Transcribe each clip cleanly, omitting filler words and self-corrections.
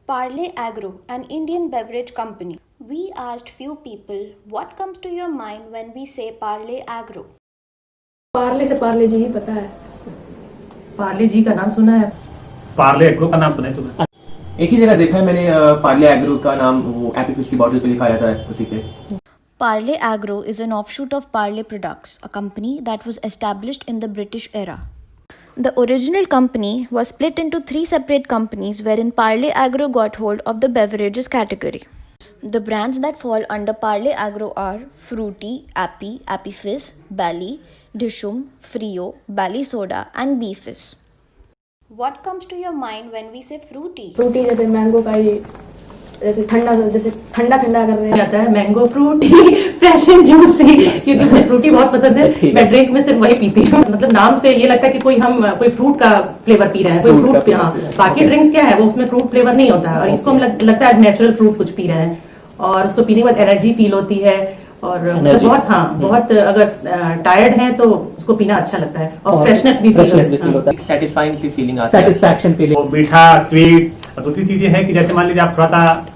Parle Agro, an Indian beverage company. We asked few people what comes to your mind when we say Parle Agro. Parle से पार्ले जी ही पता है। पार्ले जी का नाम सुना है। पार्ले एग्रो का नाम तो नहीं सुना। एक ही जगह देखा है मैंने पार्ले एग्रो का नाम, वो एपी फिश की बॉटल पे लिखा रहता है उसी पे। Parle Agro is an offshoot of Parle Products, a company that was established in the British era. The original company was split into three separate companies wherein Parle Agro got hold of the beverages category. The brands that fall under Parle Agro are Fruity, Appy, Appy Fizz, Bally, Dishum, Frio, Bally Soda and Beefizz. What comes to your mind when we say fruity? Frooti जैसे mango का ये जैसे ठंडा कर रहे जाता है mango Frooti fresh and juicy, क्योंकि मुझे फ्रूटी बहुत पसंद है। मैं ड्रिंक में सिर्फ वही पीती हूँ। मतलब नाम से ये लगता है कि कोई फ्रूट का फ्लेवर पी रहे हैं, कोई फ्रूट। हाँ, बाकी ड्रिंक्स क्या है वो उसमें फ्रूट फ्लेवर नहीं होता है, और इसको हम लगता है नेचुरल फ्रूट कुछ पी रहे हैं, और उसको पीने के बाद एनर्जी फील होती है, और बहुत अगर टायर्ड है तो उसको पीना अच्छा लगता है, और फ्रेशनेस भी फील होता है, सैटिस्फाइंग फीलिंग आता है, सेटिस्फैक्शन फीलिंग। मीठा, स्वीट। और दूसरी चीजें हैं कि जैसे मान लीजिए आप थोड़ा सा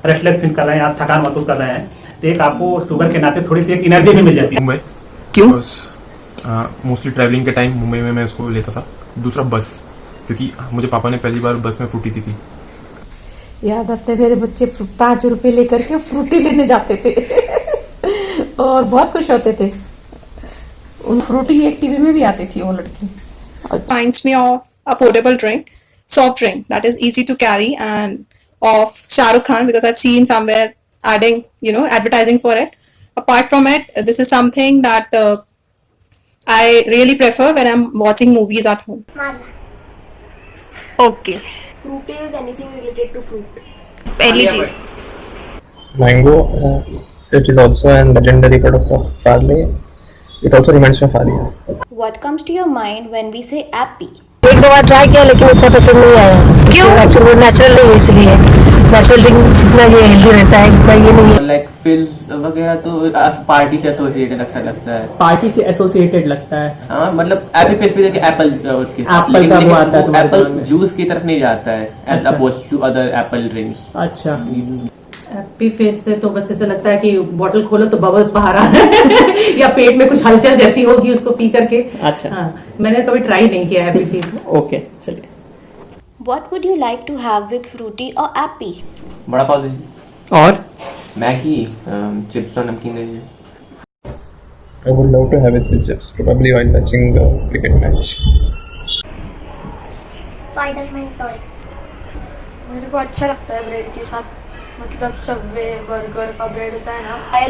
रेस्टलेस फील कर रहे हैं, आप थकान महसूस कर रहे हैं, तो एक आपको शुगर के नाते थोड़ी सी एक एनर्जी भी मिल जाती है। मुंबई क्यों? मोस्टली ट्रैवलिंग के टाइम मुंबई में मैं उसको लेता था। दूसरा बस, क्योंकि मुझे पापा ने पहली बार बस में फ्रूटी दी थी। याद आते मेरे बच्चे 5 रुपए लेकर के फ्रूटी लेने जाते थे और बहुत खुश होते थे। उन फ्रूटी एक टीवी में भी आती थी वो लड़की। Reminds me of a portable drink, soft drink that is easy to carry, and of Shah Rukh Khan, because I've seen somewhere adding, advertising for it. Apart from it, this is something that I really prefer when I'm watching movies at home. Okay, Frooti is anything related to fruit. पहली चीज Mango, it is also a legendary product of Parle. It also reminds me of Alia. What comes to your mind when we say Appy? एक दो बार try किया लेकिन उतना पसंद नहीं आया। क्यों? एक्चुअली नेचुरल नहीं है, इसलिए नेचुरल ड्रिंक जितना ये हेल्दी रहता है उतना ये नहीं है। लाइक फिल्स वगैरह तो पार्टी से एसोसिएटेड अच्छा लगता है। पार्टी से एसोसिएटेड लगता है। हाँ, मतलब एपी फिश भी देखिए एप्पल उसके एप्पल का वो आता है, एप्पल जूस की तरफ नहीं जाता है as opposed to other apple drinks. अच्छा, हैप्पी फेस से तो बस ऐसा लगता है कि बॉटल खोलो तो बबल्स बाहर आ रहे हैं या पेट में कुछ हलचल जैसी होगी उसको पी करके। अच्छा, हाँ, मैंने कभी ट्राई नहीं किया हैप्पी फेस। ओके, चलिए। What would you like to have with fruity or Appy? बड़ा पाव दीजिए और मैगी, चिप्स और नमकीन दीजिए। I would love to have it with chips, probably while watching a cricket match. Spiderman toy मेरे को अच्छा लगता है ब्रेड के साथ, मतलब सबवे बर्गर का ब्रेड होता है ना। आई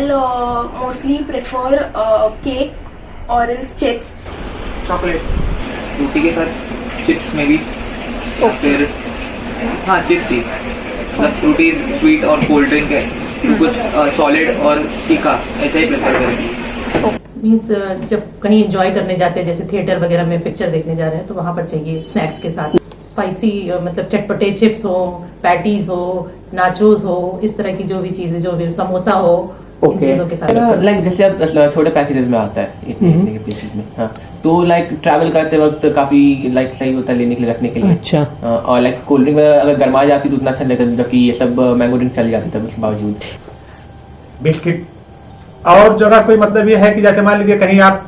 मोस्टली प्रेफर केक और एल्स चिप्स। चॉकलेट फ्रूटी के साथ चिप्स में भी, फिर हाँ चिप्स ही, मतलब फ्रूटी स्वीट और कोल्ड ड्रिंक है, फिर कुछ सॉलिड और तीखा, ऐसा ही प्रेफर करेंगे। मीन्स जब कहीं एंजॉय करने जाते हैं जैसे थिएटर वगैरह में पिक्चर देखने जा रहे हैं तो वहां पर चाहिए स्नैक्स के साथ स्पाइसी, मतलब चटपटे चिप्स हो, पैटीज हो, नाचोस हो, इस तरह की जो भी चीजें, जो भी समोसा हो, इन चीजों के साथ। लाइक जैसे अब छोटे पैकेजेस में आता है इतने के पीसेस में, हाँ, तो लाइक ट्रैवल करते वक्त काफी लाइक सही होता है लेने के लिए, रखने के लिए। अच्छा, और लाइक कोल्ड ड्रिंक अगर गर्मा जाती तो उतना अच्छा लगता है, जबकि ये सब मैंगो ड्रिंक चल जाती था उसके बावजूद। बिस्किट और जगह कोई मतलब ये है कि जैसे मान लीजिए कहीं आप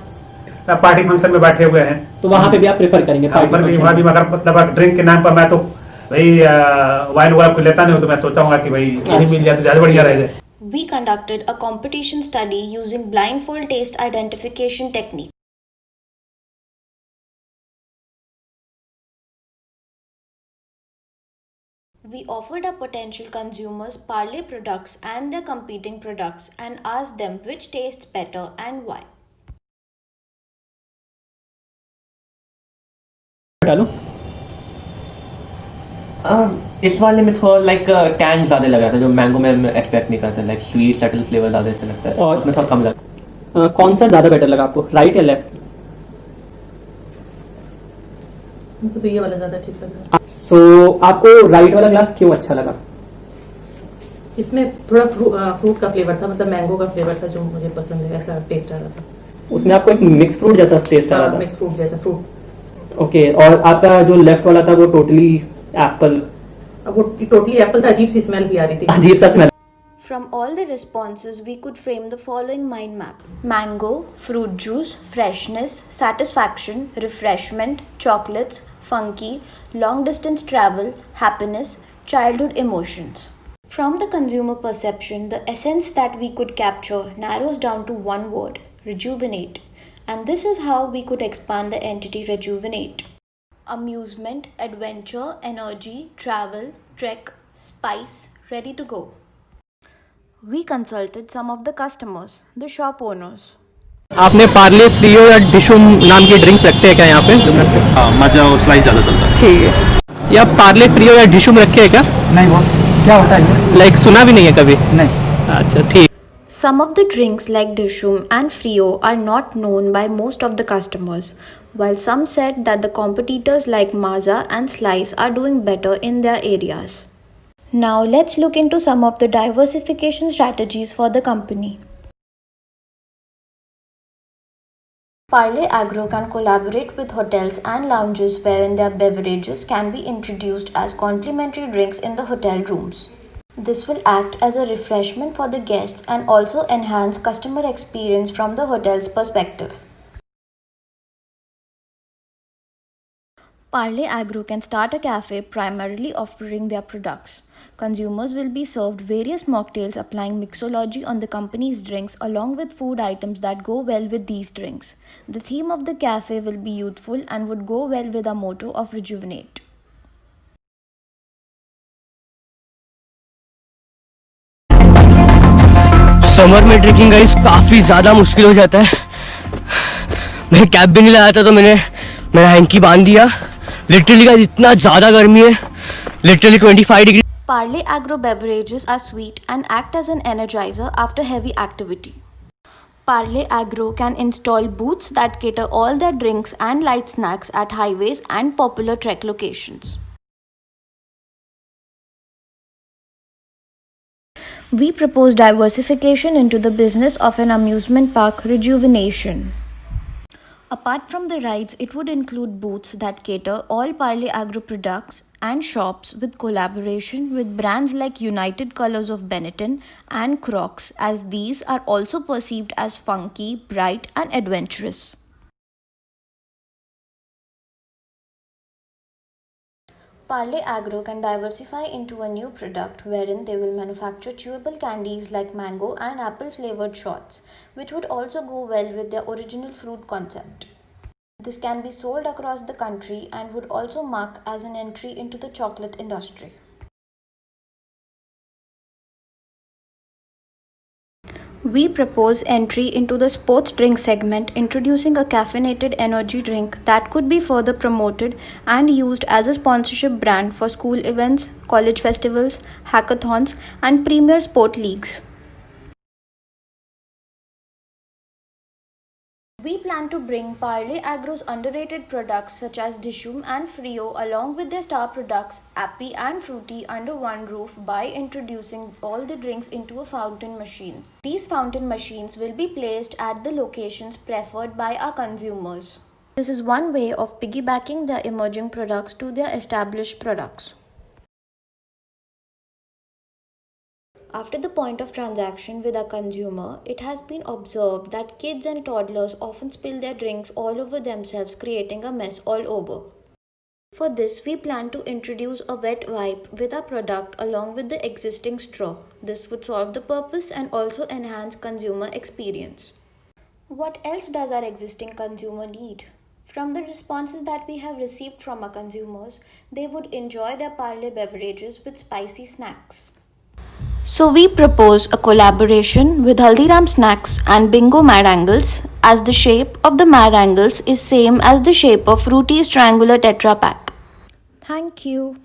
पार्टी फंक्शन में बैठे हुए हैं तो वहां पे भी आप प्रेफर करेंगे। वहां भी अगर मतलब ड्रिंक के नाम पर मैं तो भाई वाइन वगैरह कुछ लेता नहीं हूँ, तो मैं सोचा हूँ कि भाई यही मिल जाए तो ज्यादा बढ़िया रहेगा। We conducted a competition study using blindfold taste identification technique. We offered our potential consumers Parle products and their competing products and asked them which tastes better and why. डालो। इस वाले में थोड़ा लाइक टैंग ज्यादा लग रहा था, जो मैंगो में एक्सपेक्ट नहीं करता, लाइक स्वीट सटल फ्लेवर ज्यादा ऐसा लगता है, और इसमें थोड़ा कम लगा। कौन सा ज्यादा बेटर लगा आपको, राइट या लेफ्ट? मुझे तो ये वाला ज्यादा ठीक लगा। सो आपको राइट वाला ग्लास क्यों अच्छा लगा? इसमें थोड़ा फ्रूट का फ्लेवर था, मतलब मैंगो का फ्लेवर था जो मुझे पसंद है, ऐसा टेस्ट आ रहा था उसमें। आपको एक मिक्स फ्रूट जैसा टेस्ट आ रहा था? मिक्स फ्रूट जैसा फ्रूट। ओके, और आपका जो लेफ्ट वाला था वो टोटली एप्पल अब वो टोटली एप्पल था, अजीब सी स्मेल भी आ रही थी, अजीब सा smell. From all the responses, we could frame the following mind map: mango, fruit juice, freshness, satisfaction, refreshment, chocolates, funky, long distance travel, happiness, childhood emotions. From the consumer perception, the essence that we could capture narrows down to one word: rejuvenate. And this is how we could expand the entity rejuvenate. Amusement, adventure, energy, travel, trek, spice, ready to go. We consulted some of the customers, the shop owners. आपने पार्ले फ्रियो या डिशुम नाम की drinks रखते हैं क्या यहाँ पे? मजा और स्लाइस ज़्यादा चलता है। ठीक है। या पार्ले फ्रियो या डिशुम रखे हैं क्या? नहीं, वो क्या होता है? लाइक सुना भी नहीं है कभी? नहीं। अच्छा ठीक। Some of the drinks like Dishoom and Frio are not known by most of the customers, while some said that the competitors like Maaza and Slice are doing better in their areas. Now let's look into some of the diversification strategies for the company. Parle Agro can collaborate with hotels and lounges wherein their beverages can be introduced as complimentary drinks in the hotel rooms. This will act as a refreshment for the guests and also enhance customer experience from the hotel's perspective. Parle Agro can start a cafe primarily offering their products. Consumers will be served various mocktails applying mixology on the company's drinks along with food items that go well with these drinks. The theme of the cafe will be youthful and would go well with our motto of rejuvenate. Summer में drinking guys काफ़ी ज़्यादा मुश्किल हो जाता है। मैं cap भी नहीं लाया था तो मैंने मेरा हैंकी बांध दिया। लिटरली गाइस इतना ज़्यादा गर्मी है, literally 25 degree. Parle Agro beverages are sweet and act as an energizer after heavy activity. Parle Agro can install booths that cater all their drinks and light snacks at highways and popular trek locations. We propose diversification into the business of an amusement park rejuvenation. Apart from the rides, it would include booths that cater all Parle Agro products and shops with collaboration with brands like United Colors of Benetton and Crocs, as these are also perceived as funky, bright and adventurous. Parle Agro can diversify into a new product wherein they will manufacture chewable candies like mango and apple flavored shots, which would also go well with their original fruit concept. This can be sold across the country and would also mark as an entry into the chocolate industry. We propose entry into the sports drink segment, introducing a caffeinated energy drink that could be further promoted and used as a sponsorship brand for school events, college festivals, hackathons, and premier sport leagues. We plan to bring Parle Agro's underrated products such as Dishoom and Frio along with their star products Appy and Fruity under one roof by introducing all the drinks into a fountain machine. These fountain machines will be placed at the locations preferred by our consumers. This is one way of piggybacking their emerging products to their established products. After the point of transaction with a consumer, it has been observed that kids and toddlers often spill their drinks all over themselves, creating a mess all over. For this, we plan to introduce a wet wipe with our product along with the existing straw. This would solve the purpose and also enhance consumer experience. What else does our existing consumer need? From the responses that we have received from our consumers, they would enjoy their Parle beverages with spicy snacks. So we propose a collaboration with Haldiram Snacks and Bingo Mad Angles, as the shape of the Mad Angles is same as the shape of Fruity's triangular Tetra Pak. Thank you.